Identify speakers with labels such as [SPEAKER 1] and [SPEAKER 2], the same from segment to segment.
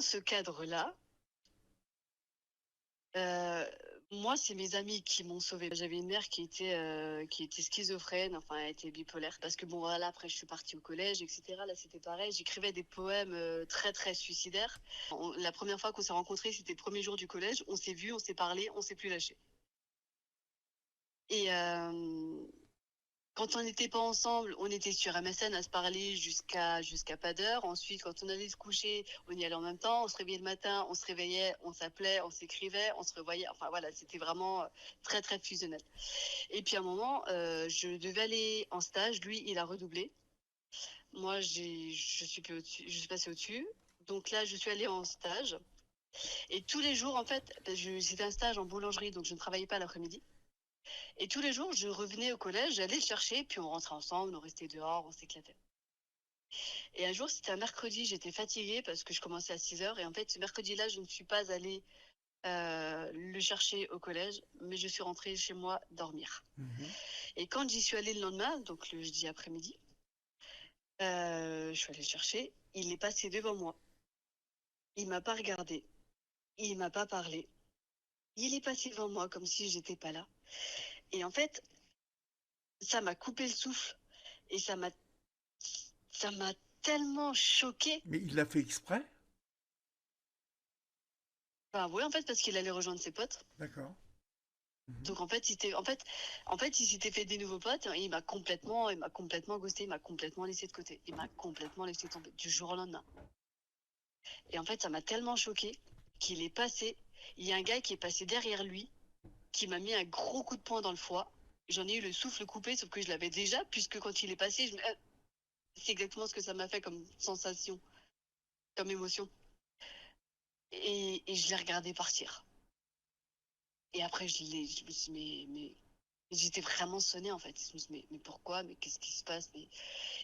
[SPEAKER 1] dans ce cadre-là, heu, moi, c'est mes amis qui m'ont sauvée. J'avais une mère qui était schizophrène, enfin, elle était bipolaire parce que bon, voilà, après je suis partie au collège et cetera. Là, c'était pareil, j'écrivais des poèmes, très, très suicidaires. La première fois qu'on s'est rencontrés, c'était le 1er jour du collège. On s'est vus, on s'est parlé, on s'est plus lâchés et quand on n'était pas ensemble, on était sur MSN à se parler jusqu'à pas d'heure. Ensuite, quand on allait se coucher, on y allait en même temps. On se réveillait le matin, on se réveillait, on s'appelait, on s'écrivait, on se revoyait. Enfin voilà, c'était vraiment très très fusionnel. Et puis à un moment, je devais aller en stage. Lui, il a redoublé. Moi, je suis plus au-dessus, je suis passée au-dessus. Donc là, je suis allée en stage. Et tous les jours, en fait, c'était un stage en boulangerie, donc je ne travaillais pas l'après-midi. Et tous les jours, je revenais au collège, j'allais le chercher, puis on rentrait ensemble, on restait dehors, on s'éclatait. Et un jour, c'était un mercredi, j'étais fatiguée parce que je commençais à 6 heures. Et en fait, ce mercredi-là, je ne suis pas allée le chercher au collège, mais je suis rentrée chez moi dormir.
[SPEAKER 2] Mhm.
[SPEAKER 1] Et quand j'y suis allée le lendemain, donc le jeudi après-midi, je suis allée le chercher, il est passé devant moi. Il m'a pas regardé, il m'a pas parlé. Il est passé devant moi comme si j'étais pas là. Et en fait, ça m'a coupé le souffle et ça m'a tellement choquée.
[SPEAKER 2] Mais il l'a fait exprès?
[SPEAKER 1] Enfin, ouais, en fait, parce qu'il allait rejoindre ses potes.
[SPEAKER 2] D'accord. Mhm.
[SPEAKER 1] Donc en fait, il s'était fait des nouveaux potes et il m'a complètement ghosté, il m'a complètement laissé de côté. Il m'a complètement laissé tomber du jour au lendemain. Et en fait, ça m'a tellement choquée qu'il est passé. Il y a un gars qui est passé derrière lui, qui m'a mis un gros coup de poing dans le foie. J'en ai eu le souffle coupé, sauf que je l'avais déjà, puisque quand il est passé, c'est exactement ce que ça m'a fait comme sensation, comme émotion. Et je l'ai regardé partir. Et après, je me suis dit, mais j'étais vraiment sonnée en fait. Je me suis dit, mais pourquoi? Mais qu'est-ce qui se passe?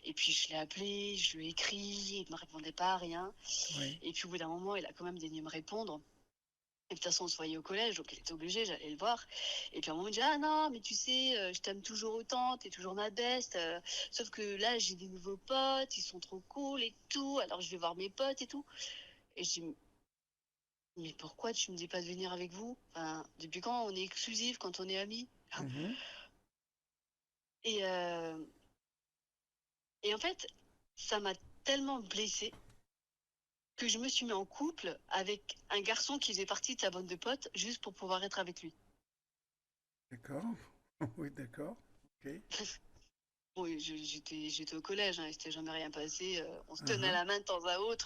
[SPEAKER 1] Et puis je l'ai appelé, je lui ai écrit, il ne me répondait pas, rien.
[SPEAKER 2] Oui.
[SPEAKER 1] Et puis au bout d'un moment, il a quand même daigné me répondre. Et de toute façon, on se voyait au collège, donc il était obligé, j'allais le voir. Et puis à un moment, il me dit, ah non, mais tu sais, je t'aime toujours autant, t'es toujours ma best. Sauf que là, j'ai des nouveaux potes, ils sont trop cool et tout. Alors je vais voir mes potes et tout. Et je dis, mais pourquoi tu me dis pas de venir avec vous? Enfin, depuis quand on est exclusif, quand on est amis?
[SPEAKER 2] Mhm.
[SPEAKER 1] Et, et en fait, ça m'a tellement blessée que je me suis mis en couple avec un garçon qui faisait partie de sa bande de potes juste pour pouvoir être avec lui.
[SPEAKER 2] D'accord. Oui, d'accord. Ok.
[SPEAKER 1] Bon, j'étais au collège, hein, il s'était jamais rien passé. On se tenait
[SPEAKER 2] Mhm.
[SPEAKER 1] la main de temps à autre.